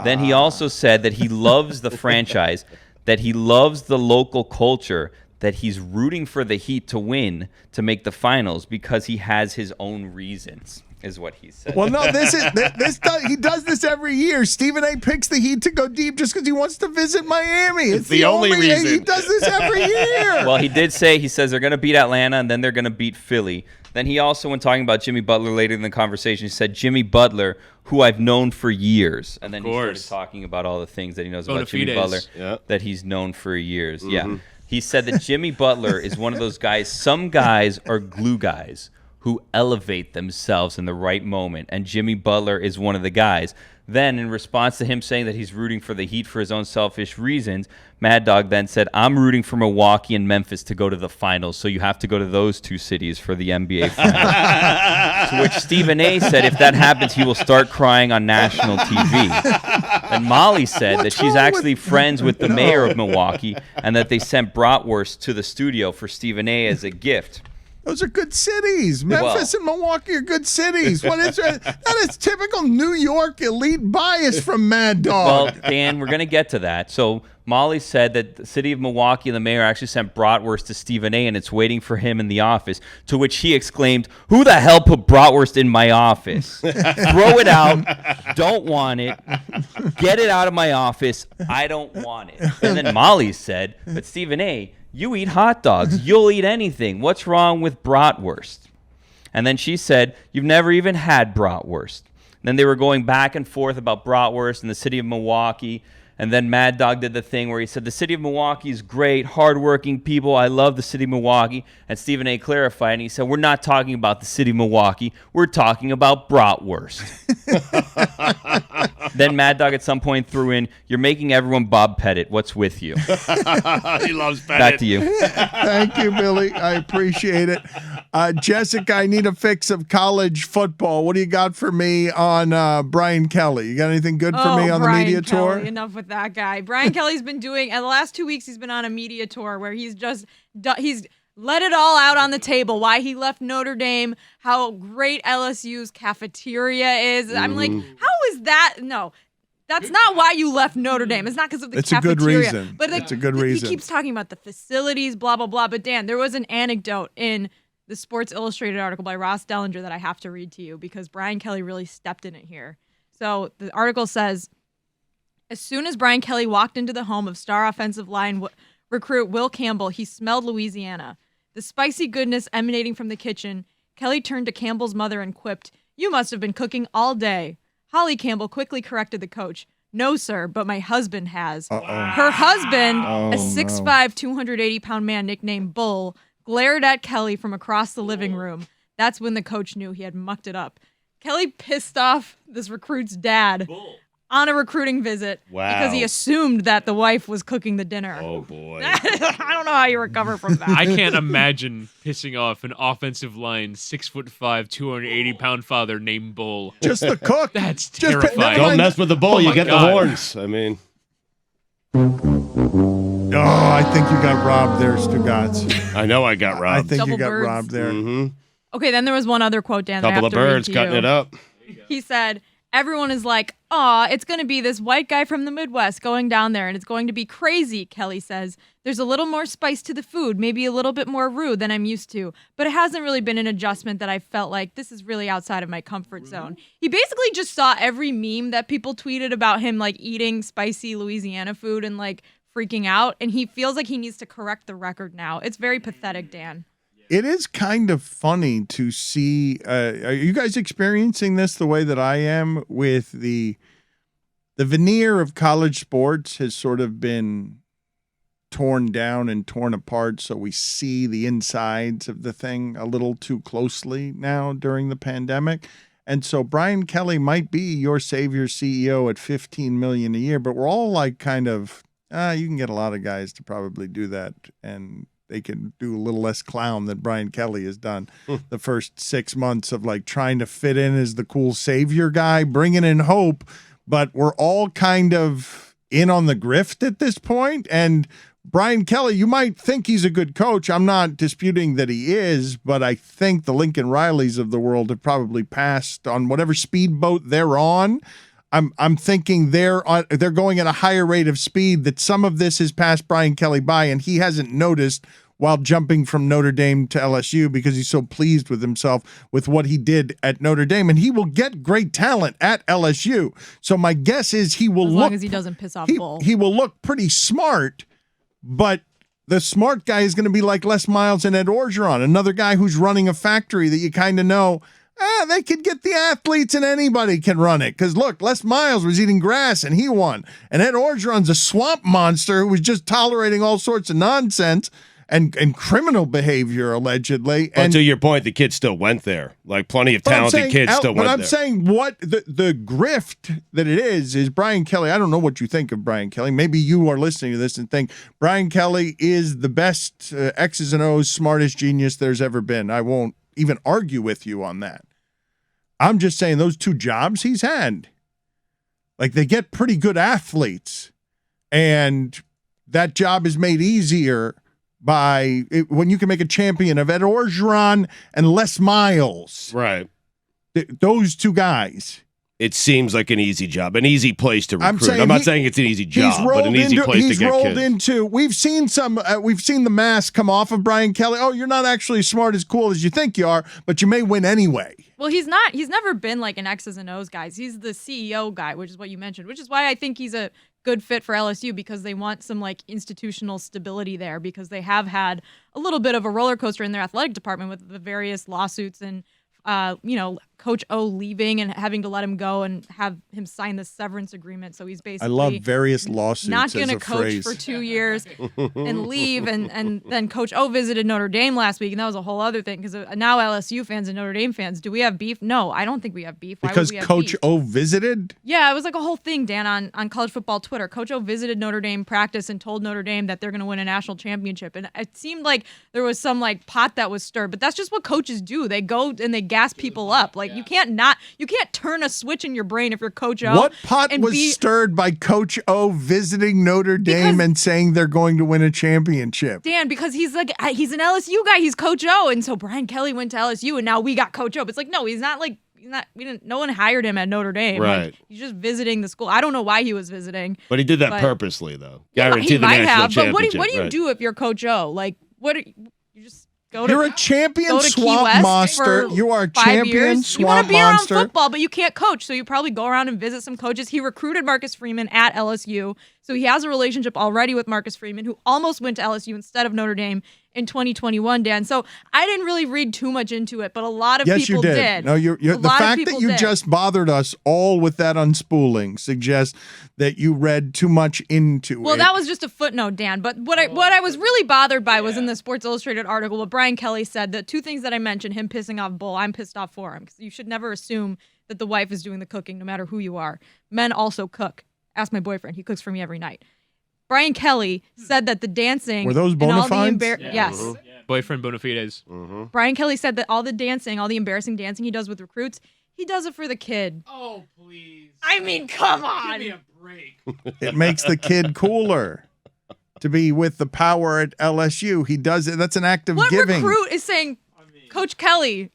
Then he also said that he loves the franchise, that he loves the local culture, that he's rooting for the Heat to win, to make the finals, because he has his own reasons, is what he said. Well, no, he does this every year. Stephen A picks the Heat to go deep just because he wants to visit Miami. It's the only reason. He does this every year. Well, he did say, he says they're going to beat Atlanta and then they're going to beat Philly. Then he also, when talking about Jimmy Butler later in the conversation, he said, Jimmy Butler, who I've known for years. And then he started talking about all the things that he knows about Jimmy Butler that he's known for years. Yeah. He said that Jimmy Butler is one of those guys. Some guys are glue guys who elevate themselves in the right moment, and Jimmy Butler is one of the guys. Then, in response to him saying that he's rooting for the Heat for his own selfish reasons, Mad Dog then said, I'm rooting for Milwaukee and Memphis to go to the finals, so you have to go to those two cities for the NBA finals. To which Stephen A said if that happens, he will start crying on national TV. And Molly said that she's actually friends with the mayor of Milwaukee and that they sent bratwurst to the studio for Stephen A as a gift. Those are good cities. Memphis and Milwaukee are good cities. What is that? That is typical New York elite bias from Mad Dog. Well, Dan, we're going to get to that. So Molly said that the city of Milwaukee and the mayor actually sent bratwurst to Stephen A, and it's waiting for him in the office, to which he exclaimed, who the hell put bratwurst in my office? Throw it out. Don't want it. Get it out of my office. I don't want it. And then Molly said, but Stephen A, you eat hot dogs. You'll eat anything. What's wrong with bratwurst? And then she said, you've never even had bratwurst. And then they were going back and forth about bratwurst in the city of Milwaukee. And then Mad Dog did the thing where he said, the city of Milwaukee is great, hardworking people. I love the city of Milwaukee. And Stephen A clarified, and he said, we're not talking about the city of Milwaukee. We're talking about bratwurst. Then Mad Dog at some point threw in, you're making everyone Bob Pettit. What's with you? He loves Pettit. Back to you. Thank you, Billy. I appreciate it. Jessica, I need a fix of college football. What do you got for me on Brian Kelly? You got anything good for me on the Brian media Kelly, tour? Enough with that guy. Brian Kelly's been doing, and the last 2 weeks he's been on a media tour where he's let it all out on the table. Why he left Notre Dame, how great LSU's cafeteria is. I'm like, how is that? No, that's not why you left Notre Dame. It's not because of the cafeteria. It's a good reason. But it's a good reason. He keeps talking about the facilities, blah, blah, blah. But Dan, there was an anecdote in the Sports Illustrated article by Ross Dellinger that I have to read to you because Brian Kelly really stepped in it here. So the article says, as soon as Brian Kelly walked into the home of star offensive line recruit Will Campbell, he smelled Louisiana. The spicy goodness emanating from the kitchen, Kelly turned to Campbell's mother and quipped, "You must have been cooking all day." Holly Campbell quickly corrected the coach. "No, sir, but my husband has." Her husband, a 6'5", 280-pound man nicknamed Bull, glared at Kelly from across the living room. That's when the coach knew he had mucked it up. Kelly pissed off this recruit's dad on a recruiting visit because he assumed that the wife was cooking the dinner. Oh, boy. I don't know how you recover from that. I can't imagine pissing off an offensive line 6'5", 280-pound father named Bull. Just the cook. That's Just terrifying. Don't mess with the bull. Oh you my get God. the horns. I mean, Oh, I think you got robbed there, Stugotz. I know I got I robbed. think Double you got birds. robbed there. Mm-hmm. Okay, then there was one other quote, Dan. that I Couple have of to read birds to cutting you. it up. He said, everyone is like, "Aw, it's going to be this white guy from the Midwest going down there, and it's going to be crazy," Kelly says. "There's a little more spice to the food, maybe a little bit more roux than I'm used to, but it hasn't really been an adjustment that I felt like this is really outside of my comfort zone." He basically just saw every meme that people tweeted about him, like, eating spicy Louisiana food and, like, freaking out, and he feels like he needs to correct the record now. It's very pathetic, Dan. It is kind of funny to see. Are you guys experiencing this the way that I am? With the veneer of college sports has sort of been torn down and torn apart, so we see the insides of the thing a little too closely now during the pandemic. And so Brian Kelly might be your savior CEO at $15 million a year, but we're all like kind of, you can get a lot of guys to probably do that, and they can do a little less clown than Brian Kelly has done the first 6 months of like trying to fit in as the cool savior guy, bringing in hope. But we're all kind of in on the grift at this point. And Brian Kelly, you might think he's a good coach. I'm not disputing that he is, but I think the Lincoln Rileys of the world have probably passed on whatever speedboat they're on. I'm thinking they're going at a higher rate of speed, that some of this has passed Brian Kelly by, and he hasn't noticed while jumping from Notre Dame to LSU because he's so pleased with himself with what he did at Notre Dame. And he will get great talent at LSU. So my guess is he will As look, long as he doesn't piss off Bull. he will look pretty smart, but the smart guy is going to be like Les Miles and Ed Orgeron, another guy who's running a factory that you kind of know, they could get the athletes and anybody can run it. Because look, Les Miles was eating grass and he won. And Ed Orgeron's a swamp monster who was just tolerating all sorts of nonsense and criminal behavior, allegedly. But to your point, the kid still went there. Like plenty of talented kids still went there. But I'm saying what the grift that it is Brian Kelly. I don't know what you think of Brian Kelly. Maybe you are listening to this and think Brian Kelly is the best X's and O's smartest genius there's ever been. I won't even argue with you on that. I'm just saying those two jobs he's had, like, they get pretty good athletes, and that job is made easier by when you can make a champion of Ed Orgeron and Les Miles. Right. Those two guys. It seems like an easy job, an easy place to recruit. I'm not saying it's an easy job, but an easy place to get kids. We've seen the mask come off of Brian Kelly. Oh, you're not actually as smart as cool as you think you are, but you may win anyway. Well, he's not. He's never been like an X's and O's guy. He's the CEO guy, which is what you mentioned, which is why I think he's a good fit for LSU, because they want some like institutional stability there, because they have had a little bit of a roller coaster in their athletic department with the various lawsuits and Coach O leaving and having to let him go and have him sign the severance agreement. So he's basically, I love various lawsuits, not going to as a coach phrase. for 2 years and leave. And then Coach O visited Notre Dame last week, and that was a whole other thing, because now LSU fans and Notre Dame fans, do we have beef? No, I don't think we have beef. Why Because would we have Coach beef? O visited? Yeah, it was like a whole thing, Dan, on college football Twitter. Coach O visited Notre Dame practice and told Notre Dame that they're going to win a national championship. And it seemed like there was some like pot that was stirred, but that's just what coaches do. They go and they gas people up. Like, you can't turn a switch in your brain if you're Coach O. What pot was stirred by Coach O visiting Notre Dame and saying they're going to win a championship? Dan, because he's an LSU guy. He's Coach O. And so Brian Kelly went to LSU, and now we got Coach O. But it's like, no, no one hired him at Notre Dame. Right. Like, he's just visiting the school. I don't know why he was visiting. But he did that purposely, though. Yeah, Guarantee he the might national have. But championship. what do you do if you're Coach O? Like, you just go to... You're a champion go to Key swamp West monster. for You are a 5 champion years. You swamp want to be around monster. football, but you can't coach. So you probably go around and visit some coaches. He recruited Marcus Freeman at LSU. So he has a relationship already with Marcus Freeman, who almost went to LSU instead of Notre Dame in 2021, Dan. So I didn't really read too much into it, but a lot of people did. did. No, the fact that you just bothered us all with that unspooling suggests that you read too much into it. Well, that was just a footnote, Dan. But what I was really bothered by was in the Sports Illustrated article, what Brian Kelly said, the two things that I mentioned, him pissing off Bull, I'm pissed off for him. Because you should never assume that the wife is doing the cooking, no matter who you are. Men also cook. Ask my boyfriend. He cooks for me every night. Brian Kelly said that the dancing... Were those bona fides? Yes. Mm-hmm. Boyfriend bona fides. Mm-hmm. Brian Kelly said that all the dancing, all the embarrassing dancing he does with recruits, he does it for the kid. Oh, please. I mean, come on. Give me a break. It makes the kid cooler to be with the power at LSU. He does it. That's an act of What giving. recruit is saying, Coach Coach Kelly,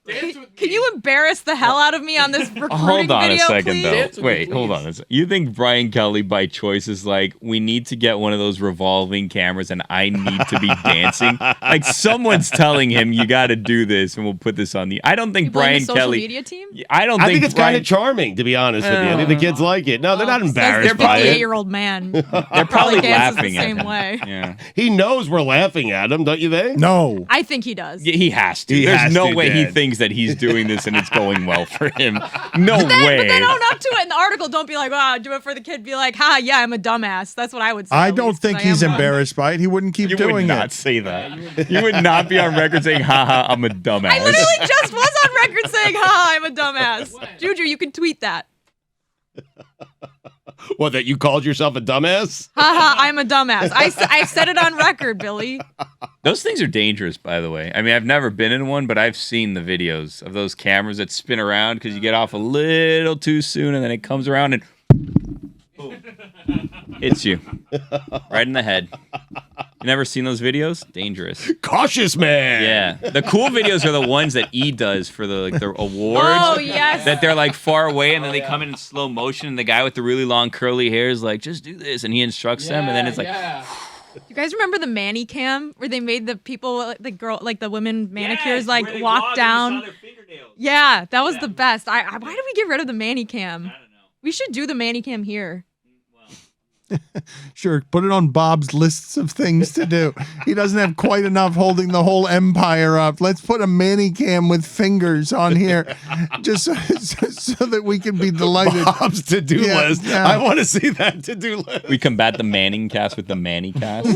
can you embarrass the hell out of me on this recruiting Hold on video, a second, please? though. Wait, hold on a second. You think Brian Kelly, by choice, is like, we need to get one of those revolving cameras and I need to be dancing? Like, someone's telling him, you got to do this and we'll put this on the... I don't think You blame Brian the social Kelly... media team? I think it's kind of charming, to be honest with you. I think the kids like it. No, they're not embarrassed by it. 58-year-old man. They're probably dances laughing the at same him. way. Yeah. He knows we're laughing at him, don't you think? No. I think he does. Yeah, he has to. He There's has no to, way he Dad. thinks that he's doing this and it's going well for him. No But way. then own up to it in the article. Don't be like, wow, do it for the kid. Be like, ha, yeah, I'm a dumbass. That's what I would say. I at don't least, think but I he's am one. embarrassed by it. He wouldn't keep You doing would not it. say that. You would not be on record saying, haha, I'm a dumbass. I literally just was on record saying, ha, I'm a dumbass. Juju, you can tweet that. What, that you called yourself a dumbass? Haha, I'm a dumbass. I said it on record, Billy. Those things are dangerous, by the way. I mean, I've never been in one, but I've seen the videos of those cameras that spin around because you get off a little too soon and then it comes around and boom, hits you right in the head. You never seen those videos? Dangerous. Cautious man. Yeah. The cool videos are the ones that E does for the awards. Oh, yes. That they're like far away and then they come in slow motion and the guy with the really long curly hair is like, just do this. And he instructs them and then it's like, You guys remember the Manny cam where they made the people, the women manicures, walk down? Yeah, that was the best. Why did we get rid of the Manny cam? I don't know. We should do the Manny cam here. Sure, put it on Bob's lists of things to do. He doesn't have quite enough holding the whole empire up. Let's put a Manny cam with fingers on here, just so that we can be delighted. Bob's to-do list. Yeah. I want to see that to-do list. we combat the Manning cast with the Manny cast.